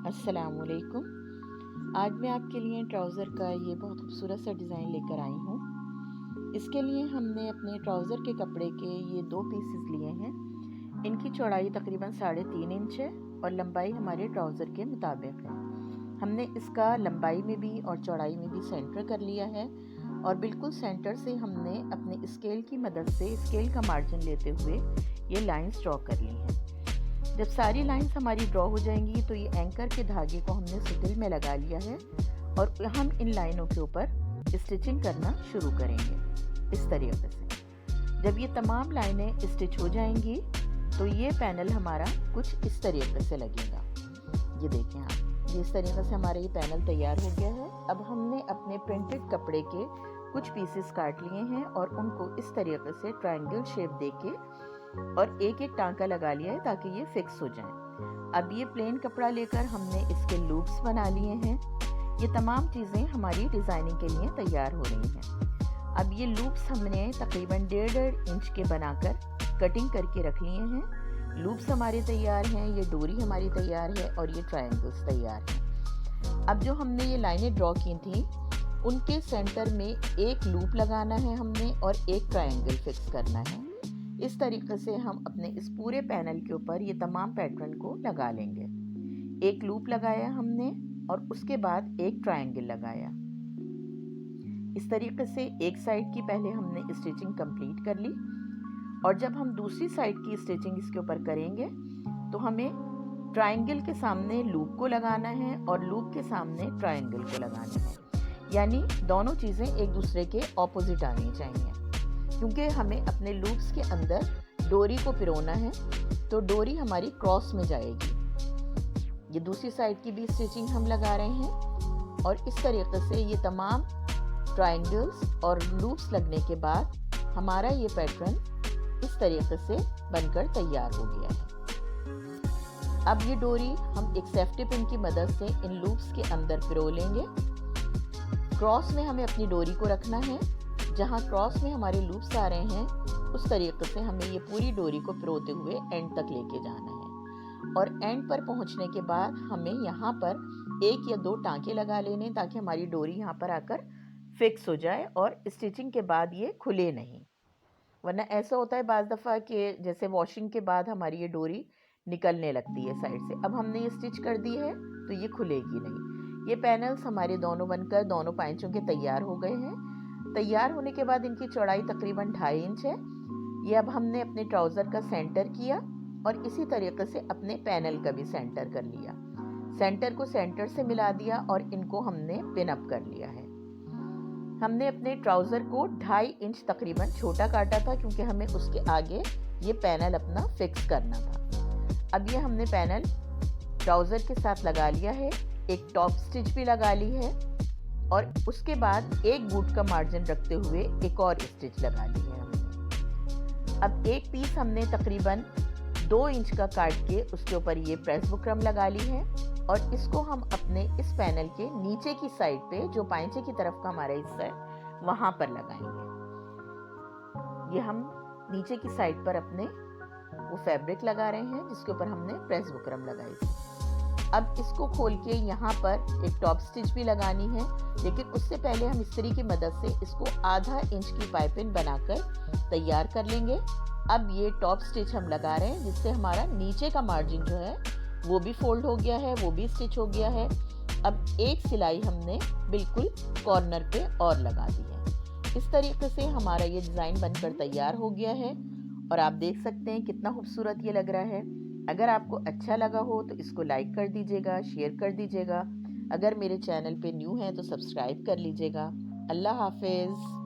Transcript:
अस्सलामुअलैकुम। आज मैं आपके लिए ट्राउज़र का ये बहुत खूबसूरत सा डिज़ाइन लेकर आई हूँ। इसके लिए हमने अपने ट्राउज़र के कपड़े के ये 2 पीसेस लिए हैं। इनकी चौड़ाई तकरीबन 3.5 इंच है और लंबाई हमारे ट्राउज़र के मुताबिक है। हमने इसका लंबाई में भी और चौड़ाई में भी सेंटर कर लिया है और बिल्कुल सेंटर से हमने अपने स्केल की मदद से स्केल का मार्जिन लेते हुए ये लाइंस ड्रॉ कर ली हैं। जब सारी लाइंस हमारी ड्रॉ हो जाएंगी तो ये एंकर के धागे को हमने सिटिल में लगा लिया है और हम इन लाइनों के ऊपर स्टिचिंग करना शुरू करेंगे इस तरीके से। जब ये तमाम लाइनें स्टिच हो जाएंगी तो ये पैनल हमारा कुछ इस तरीके से लगेगा। ये देखें आप, ये इस तरीके से हमारा ये पैनल तैयार हो गया है। अब हमने अपने प्रिंटेड कपड़े के कुछ पीसेस काट लिए हैं और उनको इस तरीके से ट्रायंगल शेप देके और एक एक टांका लगा लिया है ताकि ये फिक्स हो जाए। अब ये प्लेन कपड़ा लेकर हमने इसके लूप्स बना लिए हैं। ये तमाम चीज़ें हमारी डिज़ाइनिंग के लिए तैयार हो रही हैं। अब ये लूप्स हमने तकरीबन 1.5 इंच के बनाकर कटिंग करके रख लिए हैं। लूप्स हमारे तैयार हैं, ये डोरी हमारी तैयार है और ये ट्रायंगल्स तैयार हैं। अब जो हमने ये लाइनें ड्रॉ की थी उनके सेंटर में एक लूप लगाना है हमने और एक ट्रायंगल फिक्स करना है। इस तरीके से हम अपने इस पूरे पैनल के ऊपर ये तमाम पैटर्न को लगा लेंगे। एक लूप लगाया हमने और उसके बाद एक ट्रायंगल लगाया। इस तरीके से एक साइड की पहले हमने स्टिचिंग कंप्लीट कर ली और जब हम दूसरी साइड की स्टिचिंग इसके ऊपर करेंगे तो हमें ट्रायंगल के सामने लूप को लगाना है और लूप के सामने ट्रायंगल को लगाना है। यानी दोनों चीज़ें एक दूसरे के ऑपोजिट आनी चाहिए, क्योंकि हमें अपने लूप्स के अंदर डोरी को पिरोना है तो डोरी हमारी क्रॉस में जाएगी। ये दूसरी साइड की भी स्टिचिंग हम लगा रहे हैं और इस तरीके से ये तमाम ट्रायंगल्स और लूप्स लगने के बाद हमारा ये पैटर्न इस तरीके से बनकर तैयार हो गया है। अब ये डोरी हम एक सेफ्टी पिन की मदद से इन लूप्स के अंदर पिरो लेंगे। क्रॉस में हमें अपनी डोरी को रखना है। जहाँ क्रॉस में हमारे लूप्स आ रहे हैं उस तरीके से हमें ये पूरी डोरी को पिरोते हुए एंड तक लेके जाना है और एंड पर पहुँचने के बाद हमें यहाँ पर 1 या 2 टांके लगा लेने ताकि हमारी डोरी यहाँ पर आकर फिक्स हो जाए और स्टिचिंग के बाद ये खुले नहीं। वरना ऐसा होता है बाज़ दफ़ा कि जैसे वॉशिंग के बाद हमारी ये डोरी निकलने लगती है साइड से। अब हमने ये स्टिच कर दी है तो ये खुलेगी नहीं। ये पैनल्स हमारे दोनों बनकर दोनों पैंचों के तैयार हो गए हैं। तैयार होने के बाद इनकी चौड़ाई तकरीबन 2.5 इंच है। ये अब हमने अपने ट्राउज़र का सेंटर किया और इसी तरीके से अपने पैनल का भी सेंटर कर लिया। सेंटर को सेंटर से मिला दिया और इनको हमने पिन अप कर लिया है। हमने अपने ट्राउज़र को 2.5 इंच तकरीबन छोटा काटा था क्योंकि हमें उसके आगे ये पैनल अपना फिक्स करना था। अब ये हमने पैनल ट्राउज़र के साथ लगा लिया है, एक टॉप स्टिच भी लगा ली है और उसके बाद एक बूट का मार्जिन रखते हुए एक और स्टिच लगा ली है हमने। अब एक पीस हमने तकरीबन 2 इंच का काट के उसके ऊपर ये प्रेस बुकरम लगा ली है और इसको हम अपने इस पैनल के नीचे की साइड पे जो पांचे की तरफ का हमारा हिस्सा है वहां पर लगाएंगे। ये हम नीचे की साइड पर अपने वो फैब्रिक लगा रहे हैं जिसके ऊपर हमने प्रेस बुकरम लगाई थी। अब इसको खोल के यहाँ पर एक टॉप स्टिच भी लगानी है, लेकिन उससे पहले हम इस्त्री की मदद से इसको आधा इंच की पाइपिंग बनाकर तैयार कर लेंगे। अब ये टॉप स्टिच हम लगा रहे हैं जिससे हमारा नीचे का मार्जिन जो है वो भी फोल्ड हो गया है, वो भी स्टिच हो गया है। अब एक सिलाई हमने बिल्कुल कॉर्नर पे और लगा दी है। इस तरीके से हमारा ये डिज़ाइन बनकर तैयार हो गया है और आप देख सकते हैं कितना खूबसूरत ये लग रहा है। अगर आपको अच्छा लगा हो तो इसको लाइक कर दीजिएगा, शेयर कर दीजिएगा। अगर मेरे चैनल पे न्यू हैं तो सब्सक्राइब कर लीजिएगा। अल्लाह हाफिज़।